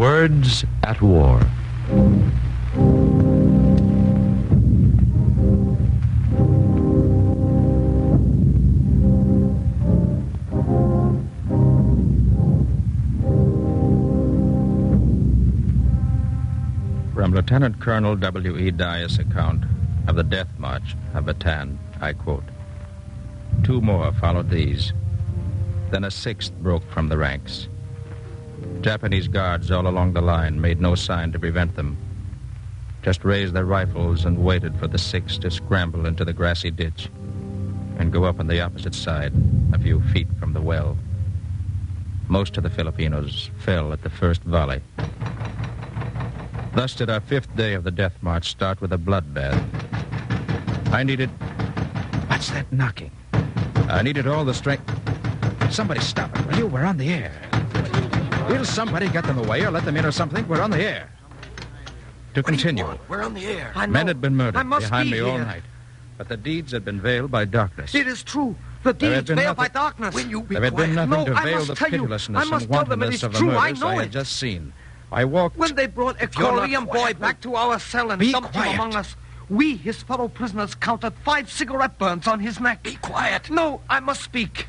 Words at War. From Lieutenant Colonel WWII's account of the death march of Bataan, I quote, "Two more followed these. Then a sixth broke from the ranks. Japanese guards all along the line made no sign to prevent them. Just raised their rifles and waited for the sixth to scramble into the grassy ditch and go up on the opposite side, a few feet from the well. Most of the Filipinos fell at the first volley. Thus did our fifth day of the death march start with a bloodbath. I needed... What's that knocking? I needed all the strength... Somebody stop it, will you? We're on the air. Will somebody get them away or let them in or something? We're on the air. To continue. We're on the air. Men had been murdered behind me all night. But the deeds had been veiled by darkness. It is true. The deeds veiled by darkness. Will you be There had been quiet? nothing No, to I veil must the tell you. pitilessness I must and tell them it wantonness is of the true. I murders know I had it. just seen. I walked... When they brought a you're not Korean boy quiet, back to our cell and Be dumped him quiet. among us, we, his fellow prisoners, counted 5 cigarette burns on his neck. Be quiet. No, I must speak.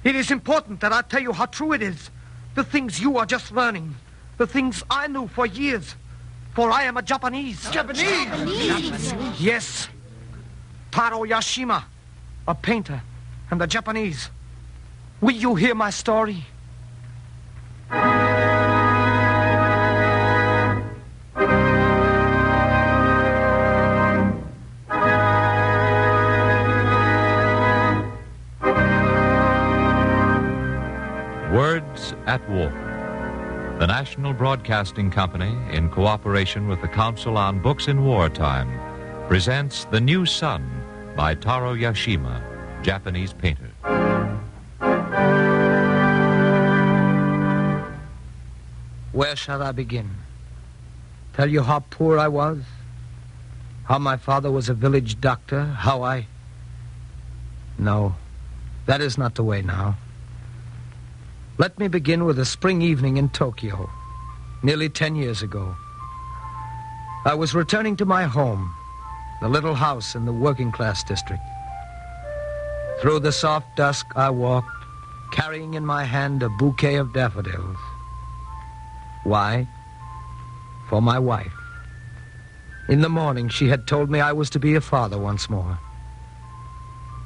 It is important that I tell you how true it is. The things you are just learning. The things I knew for years. For I am a Japanese. Japanese? Yes. Taro Yashima, a painter, and a Japanese. Will you hear my story? Words at War. The National Broadcasting Company, in cooperation with the Council on Books in Wartime, presents The New Sun by Taro Yashima, Japanese painter. Where shall I begin? Tell you how poor I was? How my father was a village doctor? How I... No, that is not the way now. Let me begin with a spring evening in Tokyo, nearly 10 years ago. I was returning to my home, the little house in the working-class district. Through the soft dusk I walked, carrying in my hand a bouquet of daffodils. Why? For my wife. In the morning, she had told me I was to be a father once more.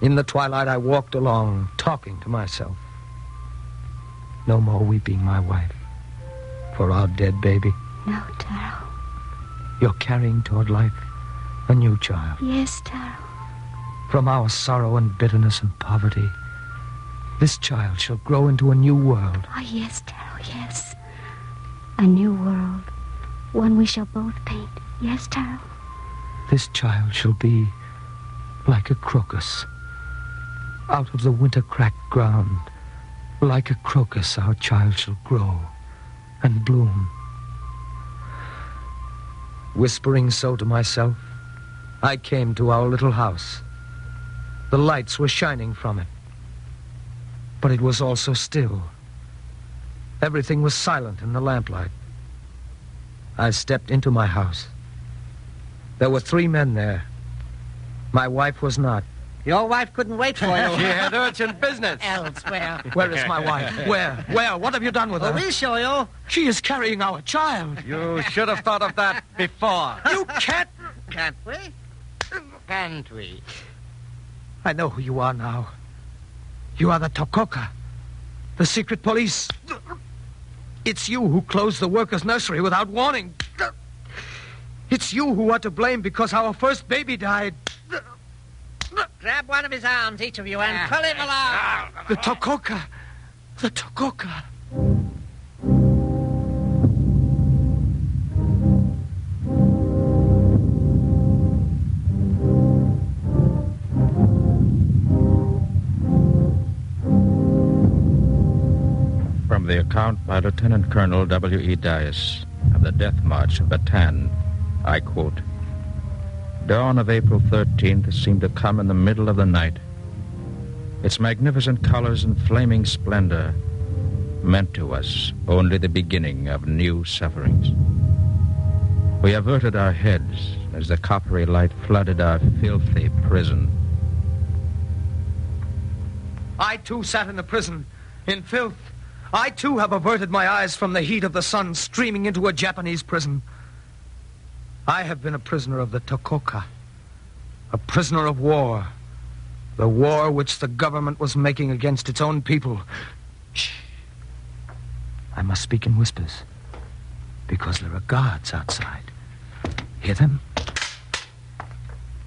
In the twilight, I walked along, talking to myself. No more weeping, my wife, for our dead baby. No, Taro. You're carrying toward life a new child. Yes, Taro. From our sorrow and bitterness and poverty, this child shall grow into a new world. Oh, yes, Taro, yes. A new world. One we shall both paint. Yes, Taro. This child shall be like a crocus. Out of the winter-cracked ground, like a crocus, our child shall grow and bloom. Whispering so to myself, I came to our little house. The lights were shining from it, but it was also still. Everything was silent in the lamplight. I stepped into my house. There were 3 men there. My wife was not. Your wife couldn't wait for you. She had urgent business. Elsewhere. Where is my wife? Where? What have you done with her? We'll show you. She is carrying our child. You should have thought of that before. You can't. Can't we? Can't we? I know who you are now. You are the Tokoka, the secret police. It's you who closed the workers' nursery without warning. It's you who are to blame because our first baby died. Grab one of his arms, each of you, and pull him along. The Tokoka. The Tokoka. From the account by Lieutenant Colonel WWII of the death march of Bataan, I quote, "Dawn of April 13th seemed to come in the middle of the night. Its magnificent colors and flaming splendor meant to us only the beginning of new sufferings. We averted our heads as the coppery light flooded our filthy prison. I, too, sat in the prison, in filth. I, too, have averted my eyes from the heat of the sun streaming into a Japanese prison. I have been a prisoner of the Tokoka, a prisoner of war, the war which the government was making against its own people. Shh. I must speak in whispers, because there are guards outside. Hear them?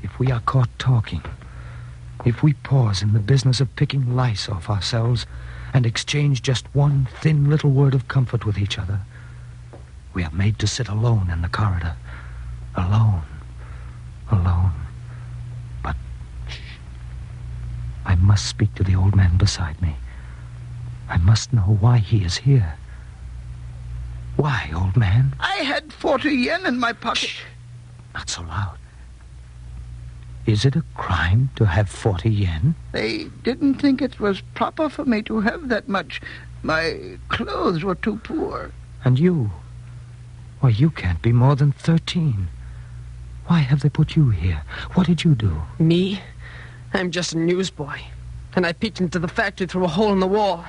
If we are caught talking, if we pause in the business of picking lice off ourselves and exchange just one thin little word of comfort with each other, we are made to sit alone in the corridor. Alone. Alone. But, shh. I must speak to the old man beside me. I must know why he is here. Why, old man? I had 40 yen in my pocket. Shh. Not so loud. Is it a crime to have 40 yen? They didn't think it was proper for me to have that much. My clothes were too poor. And you? Why, you can't be more than 13. Why have they put you here? What did you do? Me? I'm just a newsboy. And I peeked into the factory through a hole in the wall.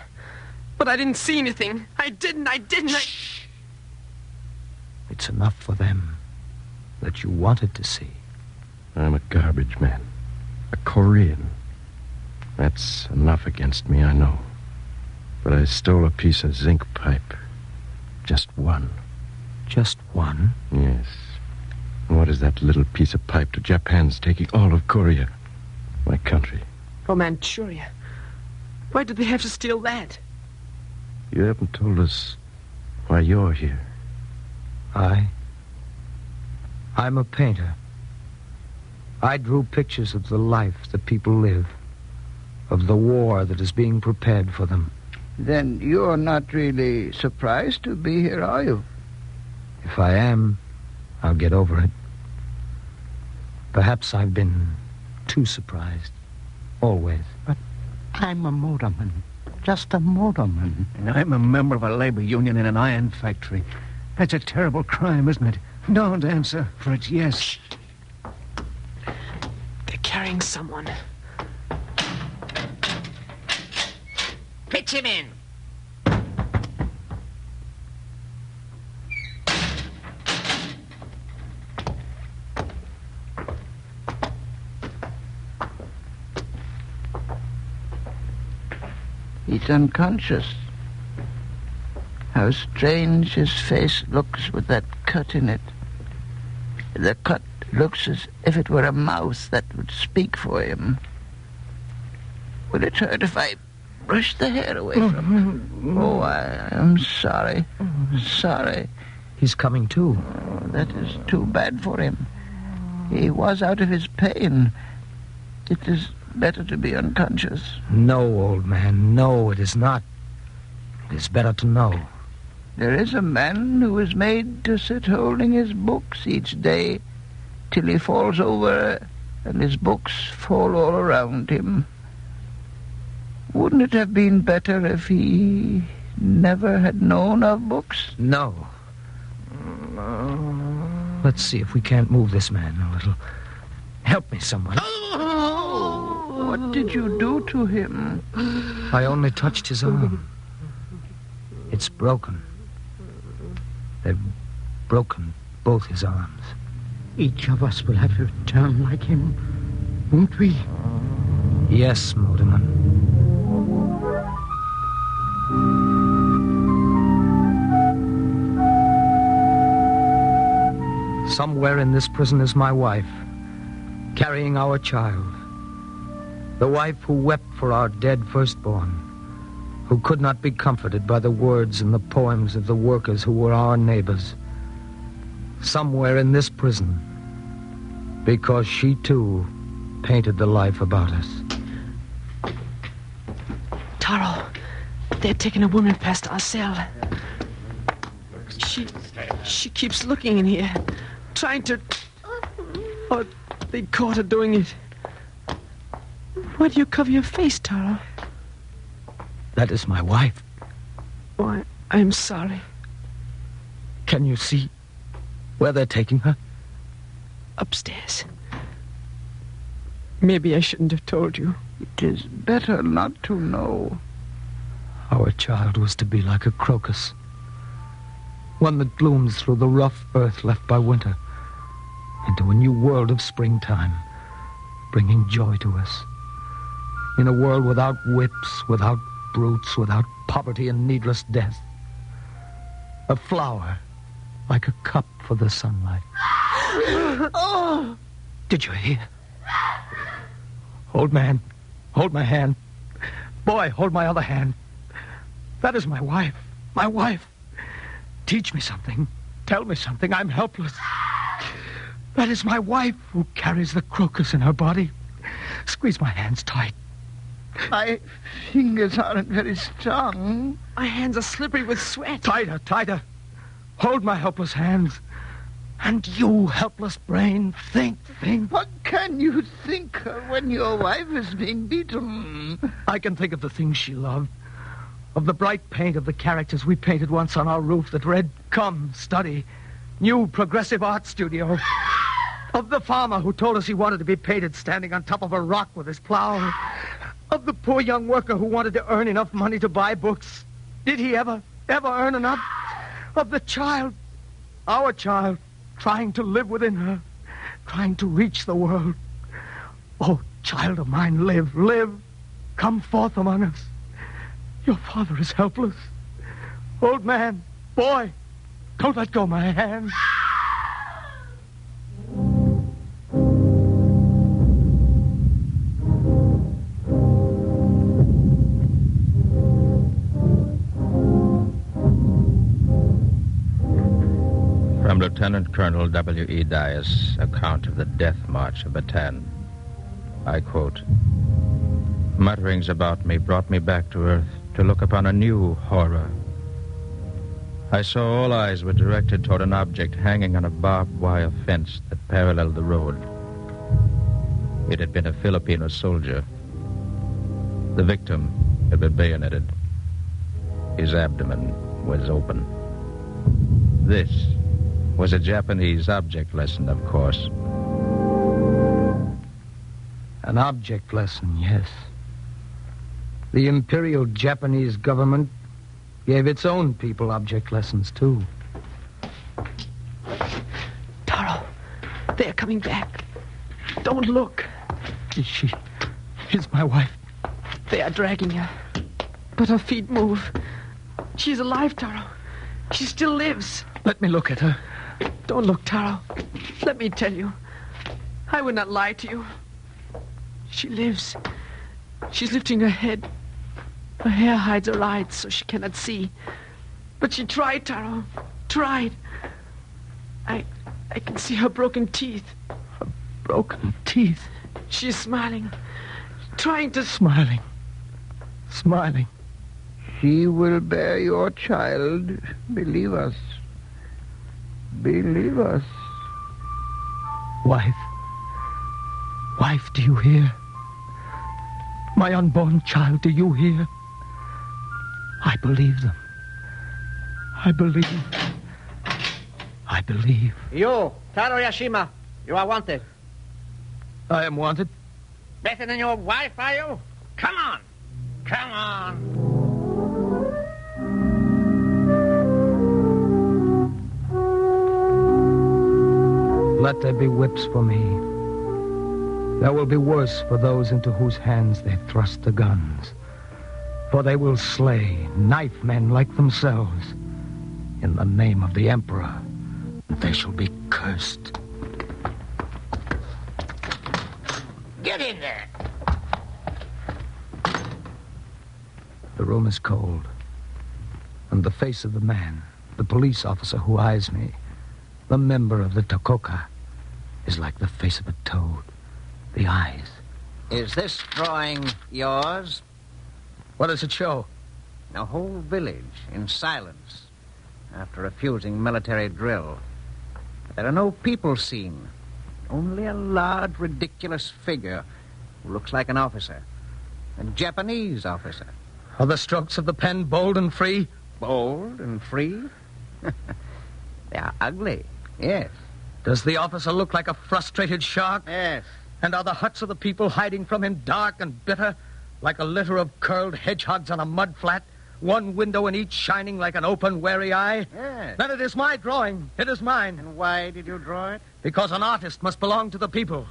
But I didn't see anything. I didn't. Shh. It's enough for them that you wanted to see. I'm a garbage man. A Korean. That's enough against me, I know. But I stole a piece of zinc pipe. Just one. Just one? Yes. And what is that little piece of pipe to Japan's taking all of Korea? My country. Oh, Manchuria. Why did they have to steal that? You haven't told us why you're here. I'm a painter. I drew pictures of the life the people live, of the war that is being prepared for them. Then you're not really surprised to be here, are you? If I am, I'll get over it. Perhaps I've been too surprised. Always. But I'm a motorman. Just a motorman. And I'm a member of a labor union in an iron factory. That's a terrible crime, isn't it? Don't answer, for it's yes. Shh. They're carrying someone. Pitch him in. He's unconscious. How strange his face looks with that cut in it. The cut looks as if it were a mouth that would speak for him. Will it hurt if I brush the hair away from him? Oh, I am sorry. Sorry. He's coming too. Oh, that is too bad for him. He was out of his pain. It is better to be unconscious. No, old man, no, it is not. It is better to know. There is a man who is made to sit holding his books each day till he falls over and his books fall all around him. Wouldn't it have been better if he never had known of books? No. Let's see if we can't move this man a little. Help me, someone. What did you do to him? I only touched his arm. It's broken. They've broken both his arms. Each of us will have to turn like him, won't we? Yes, motorman. Somewhere in this prison is my wife, carrying our child. The wife who wept for our dead firstborn, who could not be comforted by the words and the poems of the workers who were our neighbors. Somewhere in this prison, because she too painted the life about us. Taro, they're taking a woman past our cell. She keeps looking in here, trying to... Oh, they caught her doing it. Why do you cover your face, Taro? That is my wife. Oh, I'm sorry. Can you see where they're taking her? Upstairs. Maybe I shouldn't have told you. It is better not to know. Our child was to be like a crocus, one that blooms through the rough earth left by winter into a new world of springtime, bringing joy to us. In a world without whips, without brutes, without poverty and needless death. A flower like a cup for the sunlight. Oh! Did you hear? Old man, hold my hand. Boy, hold my other hand. That is my wife. My wife. Teach me something. Tell me something. I'm helpless. That is my wife who carries the crocus in her body. Squeeze my hands tight. My fingers aren't very strong. My hands are slippery with sweat. Tighter, tighter. Hold my helpless hands. And you, helpless brain, think. What can you think of when your wife is being beaten? I can think of the things she loved. Of the bright paint of the characters we painted once on our roof that read, "Come, study. New progressive art studio." Of the farmer who told us he wanted to be painted standing on top of a rock with his plow. Of the poor young worker who wanted to earn enough money to buy books. Did he ever earn enough? Of the child, our child, trying to live within her, trying to reach the world. Oh, child of mine, live. Come forth among us. Your father is helpless. Old man, boy, don't let go my hand. From Lieutenant Colonel W.E. Dias' account of the death march of Bataan, I quote, "Mutterings about me brought me back to earth to look upon a new horror. I saw all eyes were directed toward an object hanging on a barbed wire fence that paralleled the road. It had been a Filipino soldier. The victim had been bayoneted. His abdomen was open. This was a Japanese object lesson, of course." An object lesson, yes. The Imperial Japanese government gave its own people object lessons, too. Taro, they're coming back. Don't look. She's my wife. They are dragging her. But her feet move. She's alive, Taro. She still lives. Let me look at her. Don't look, Taro. Let me tell you. I would not lie to you. She lives. She's lifting her head. Her hair hides her eyes so she cannot see. But she tried, Taro. Tried. I can see her broken teeth. Her broken teeth? She's smiling. Trying to... Smiling. She will bear your child. Believe us. Believe us. Wife, do you hear? My unborn child, do you hear? I believe them. I believe. You, Taro Yashima, you are wanted. I am wanted? Better than your wife, are you? Come on. Let there be whips for me. There will be worse for those into whose hands they thrust the guns. For they will slay, knife men like themselves, in the name of the Emperor. They shall be cursed. Get in there. The room is cold. And the face of the man, the police officer who eyes me, the member of the Tokoka, is like the face of a toad. The eyes. Is this drawing yours? What does it show? A whole village in silence after refusing military drill. There are no people seen. Only a large, ridiculous figure who looks like an officer. A Japanese officer. Are the strokes of the pen bold and free? bold and free. They are ugly, yes. Does the officer look like a frustrated shark? Yes. And are the huts of the people hiding from him dark and bitter, like a litter of curled hedgehogs on a mud flat, one window in each shining like an open, wary eye? Yes. Then it is my drawing. It is mine. And why did you draw it? Because an artist must belong to the people.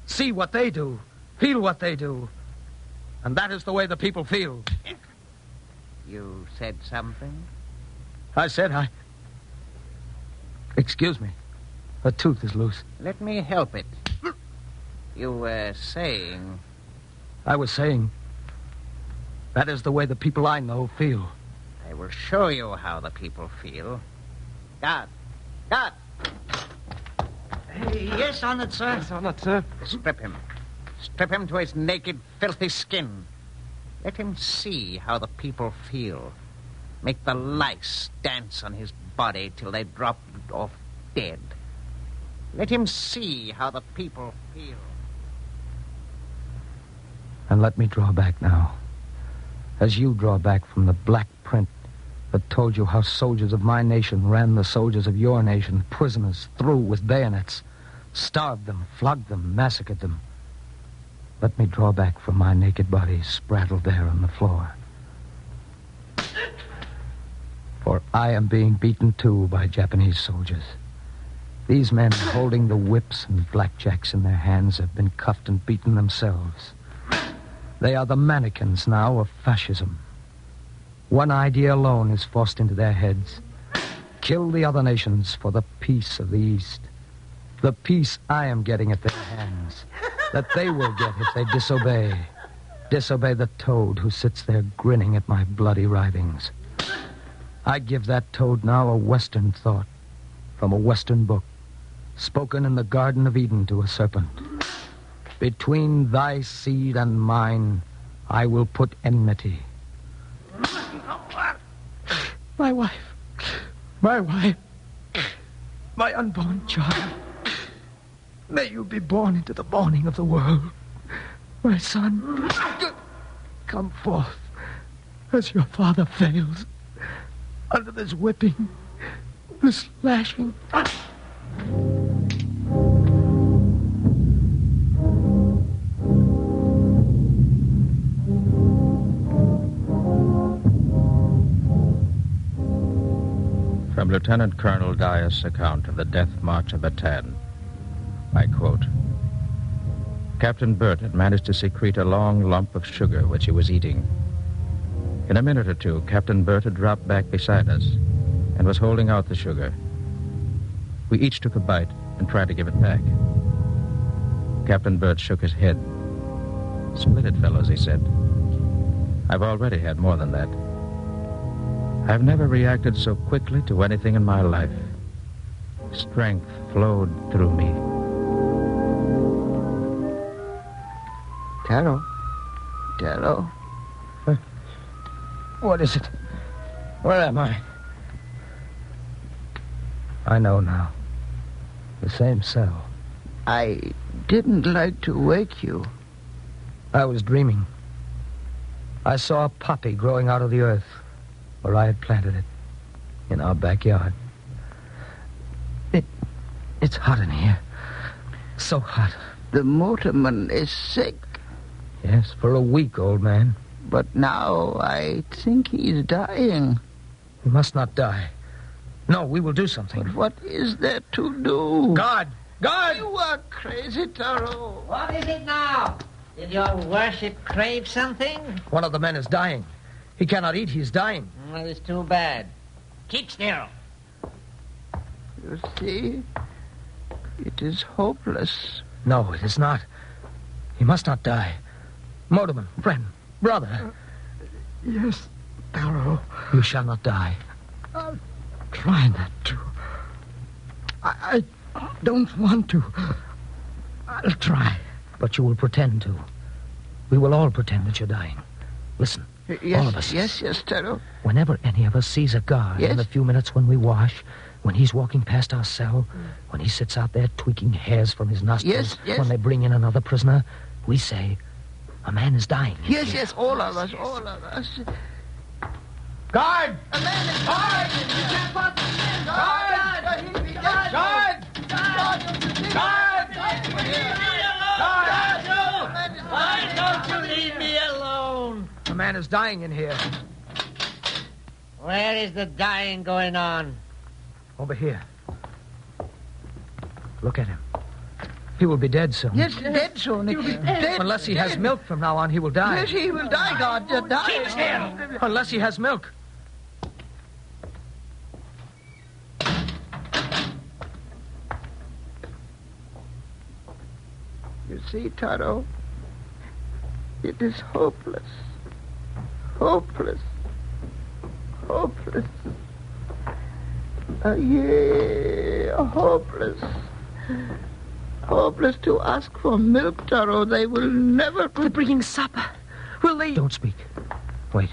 See what they do. Feel what they do. And that is the way the people feel. You said something? I said Excuse me. A tooth is loose. Let me help it. You were saying... I was saying... that is the way the people I know feel. I will show you how the people feel. Guard! Guard! Yes, on it, sir. Yes, on it, sir. Strip him. Strip him to his naked, filthy skin. Let him see how the people feel. Make the lice dance on his body till they drop off dead. Let him see how the people feel. And let me draw back now. As you draw back from the black print that told you how soldiers of my nation ran the soldiers of your nation, prisoners, through with bayonets, starved them, flogged them, massacred them. Let me draw back from my naked body spraddled there on the floor. For I am being beaten, too, by Japanese soldiers. These men, holding the whips and blackjacks in their hands, have been cuffed and beaten themselves. They are the mannequins now of fascism. One idea alone is forced into their heads. Kill the other nations for the peace of the East. The peace I am getting at their hands. That they will get if they disobey. Disobey the toad who sits there grinning at my bloody writhings. I give that toad now a Western thought from a Western book, spoken in the Garden of Eden to a serpent. Between thy seed and mine, I will put enmity. My wife, my unborn child, may you be born into the morning of the world. My son, come forth as your father fails. Under this whipping, this lashing. From Lieutenant Colonel Dyer's account of the death march of Bataan, I quote, Captain Burt had managed to secrete a long lump of sugar which he was eating. In a minute or two, Captain Burt had dropped back beside us and was holding out the sugar. We each took a bite and tried to give it back. Captain Burt shook his head. Split it, fellows, he said. I've already had more than that. I've never reacted so quickly to anything in my life. Strength flowed through me. Taro. What is it? Where am I? I know now. The same cell. I didn't like to wake you. I was dreaming. I saw a poppy growing out of the earth where I had planted it, in our backyard. It's hot in here. So hot. The motorman is sick. Yes, for a week, old man. But now I think he's dying. He must not die. No, we will do something. But what is there to do? Guard! You are crazy, Taro. What is it now? Did your worship crave something? One of the men is dying. He cannot eat. He's dying. Well, it's too bad. Keep still. You see, it is hopeless. No, it is not. He must not die. Motorman, friend, brother. Yes, Taro. You shall not die. I'll try not to. I don't want to. I'll try. But you will pretend to. We will all pretend that you're dying. Listen, Yes, all of us. Yes, Taro. Whenever any of us sees a guard in the few minutes when we wash, when he's walking past our cell, when he sits out there tweaking hairs from his nostrils, Yes. when they bring in another prisoner, we say, a man is dying. Yes, all of us. Guard! A man is Guard! You can't possibly get him. Guard! Guard! Why don't you leave me alone? A man is dying in here. Where is the dying going on? Over here. Look at him. He will be dead soon. Yes, dead soon. Dead. Unless he has milk from now on, he will die. Yes, he will die, God. Die. Keep still. Unless he has milk. You see, Taro, it is hopeless. Hopeless. Hopeless. Hopeless. Hopeless to ask for milk, Taro. They will never... They're bringing supper. Will they... Don't speak. Wait.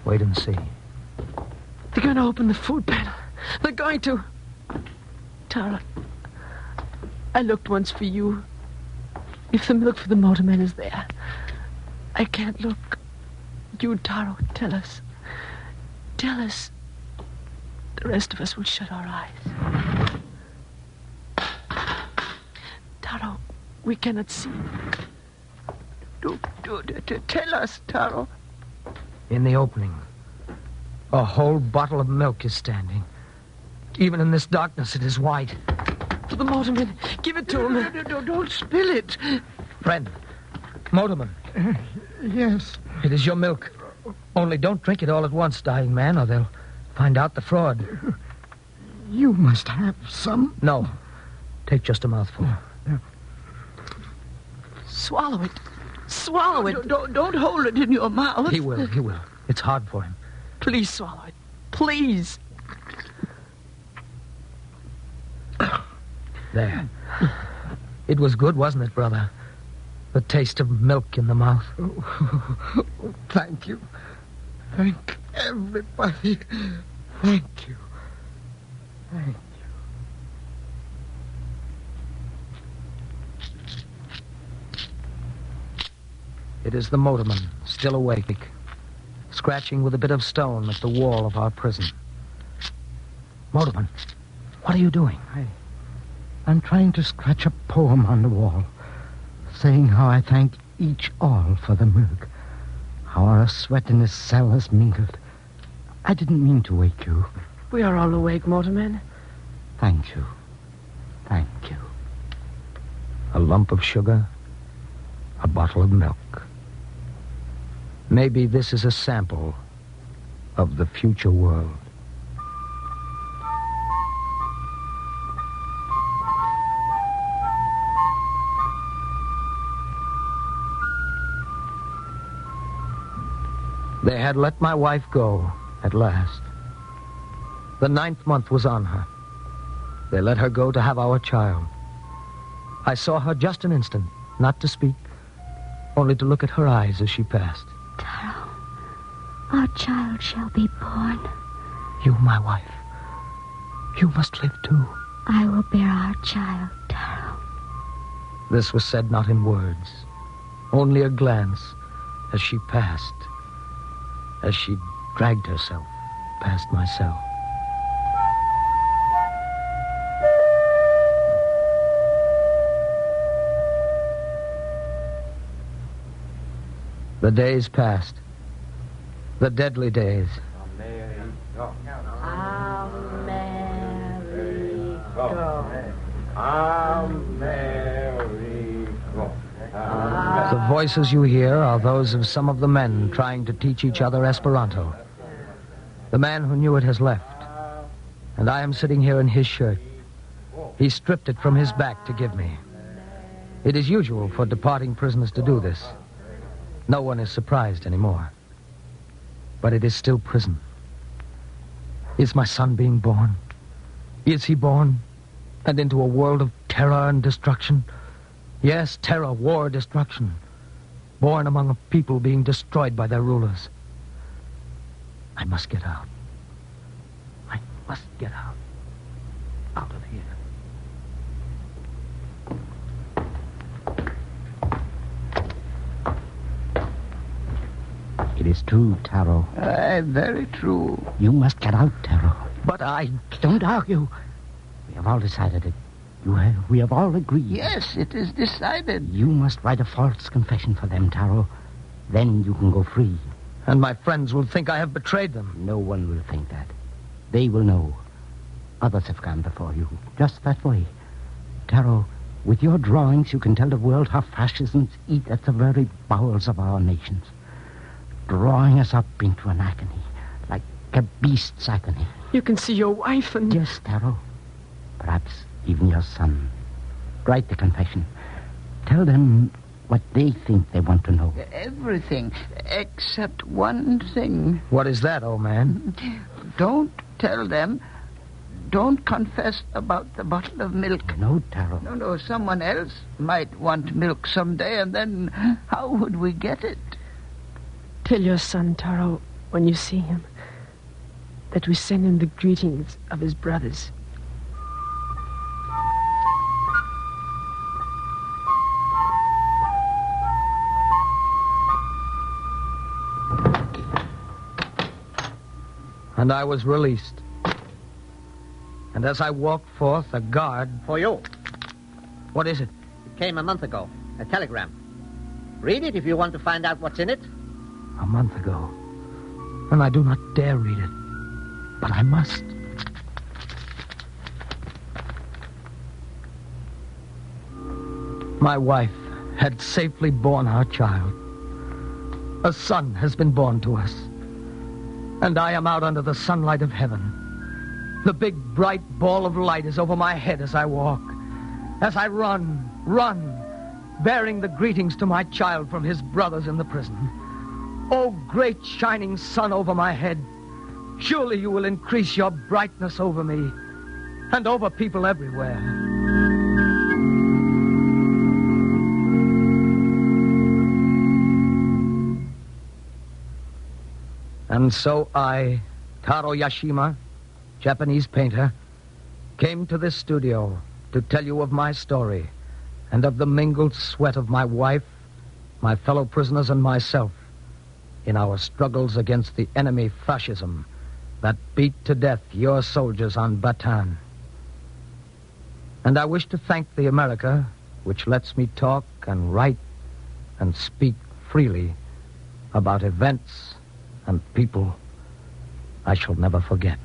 Wait and see. They're going to open the food panel. They're going to... Tara, I looked once for you. If the milk for the motorman is there, I can't look. You, Taro, tell us. Tell us. The rest of us will shut our eyes. Taro, we cannot see. Tell us, Taro. In the opening, a whole bottle of milk is standing. Even in this darkness, it is white. For the motorman, give it to him. Don't spill it. Friend, motorman, Yes. it is your milk. Only don't drink it all at once, dying man, or they'll find out the fraud. You must have some. No. Take just a mouthful. Swallow it. Swallow it. Don't hold it in your mouth. He will. It's hard for him. Please swallow it. Please. There. It was good, wasn't it, brother? The taste of milk in the mouth. Thank you. Thank everybody. Thank you. Thank you. It is the motorman, still awake, scratching with a bit of stone at the wall of our prison. Motorman, what are you doing? I'm trying to scratch a poem on the wall, saying how I thank each all for the milk, how our sweat in this cell has mingled. I didn't mean to wake you. We are all awake, motorman. Thank you. Thank you. A lump of sugar, a bottle of milk. Maybe this is a sample of the future world. They had let my wife go at last. The 9th month was on her. They let her go to have our child. I saw her just an instant, not to speak, only to look at her eyes as she passed. Taro, our child shall be born. You, my wife, you must live too. I will bear our child, Taro. This was said not in words, only a glance as she passed, as she dragged herself past my cell. The days passed. The deadly days. The voices you hear are those of some of the men trying to teach each other Esperanto. The man who knew it has left, and I am sitting here in his shirt. He stripped it from his back to give me. It is usual for departing prisoners to do this. No one is surprised anymore. But it is still prison. Is my son being born? Is he born? And into a world of terror and destruction? Yes, terror, war, destruction. Born among a people being destroyed by their rulers. I must get out. I must get out. Out of here. It is true, Taro. Aye, very true. You must get out, Taro. But I... Don't argue. We have all decided it. We have all agreed. Yes, it is decided. You must write a false confession for them, Taro. Then you can go free. And my friends will think I have betrayed them. No one will think that. They will know. Others have gone before you, just that way. Taro, with your drawings, you can tell the world how fascisms eat at the very bowels of our nations, drawing us up into an agony, like a beast's agony. You can see your wife and... Yes, Taro. Perhaps even your son. Write the confession. Tell them what they think they want to know. Everything, except one thing. What is that, old man? Don't tell them. Don't confess about the bottle of milk. No, Taro. No, someone else might want milk someday, and then how would we get it? Tell your son, Taro, when you see him, that we send him the greetings of his brothers. And I was released. And as I walked forth, a guard... For you. What is it? It came a month ago. A telegram. Read it if you want to find out what's in it. A month ago. And I do not dare read it. But I must. My wife had safely borne our child. A son has been born to us. And I am out under the sunlight of heaven. The big, bright ball of light is over my head as I walk. As I run, bearing the greetings to my child from his brothers in the prison. Oh, great shining sun over my head, surely you will increase your brightness over me and over people everywhere. And so I, Taro Yashima, Japanese painter, came to this studio to tell you of my story and of the mingled sweat of my wife, my fellow prisoners, and myself in our struggles against the enemy fascism that beat to death your soldiers on Bataan. And I wish to thank the America which lets me talk and write and speak freely about events and people I shall never forget.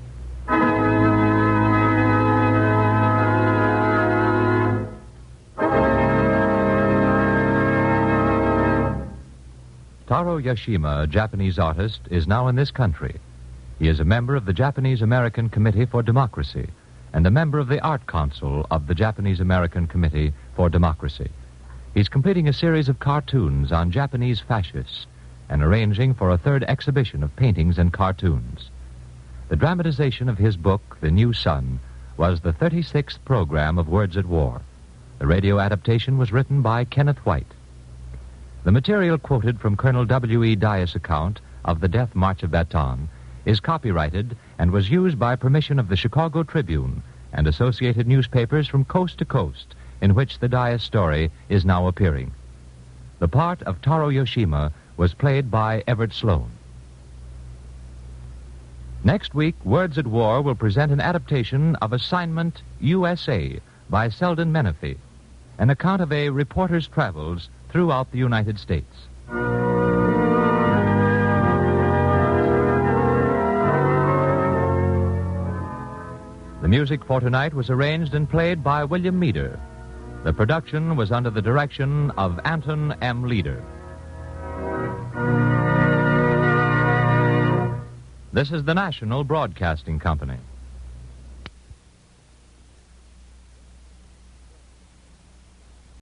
Taro Yashima, a Japanese artist, is now in this country. He is a member of the Japanese-American Committee for Democracy and a member of the Art Council of the Japanese-American Committee for Democracy. He's completing a series of cartoons on Japanese fascists and arranging for a third exhibition of paintings and cartoons. The dramatization of his book, The New Sun, was the 36th program of Words at War. The radio adaptation was written by Kenneth White. The material quoted from Colonel W.E. Dias' account of the Death March of Bataan is copyrighted and was used by permission of the Chicago Tribune and associated newspapers from coast to coast in which the Dias story is now appearing. The part of Taro Yashima was played by Everett Sloan. Next week, Words at War will present an adaptation of Assignment USA by Selden Menifee, an account of a reporter's travels throughout the United States. The music for tonight was arranged and played by William Meader. The production was under the direction of Anton M. Leader. This is the National Broadcasting Company.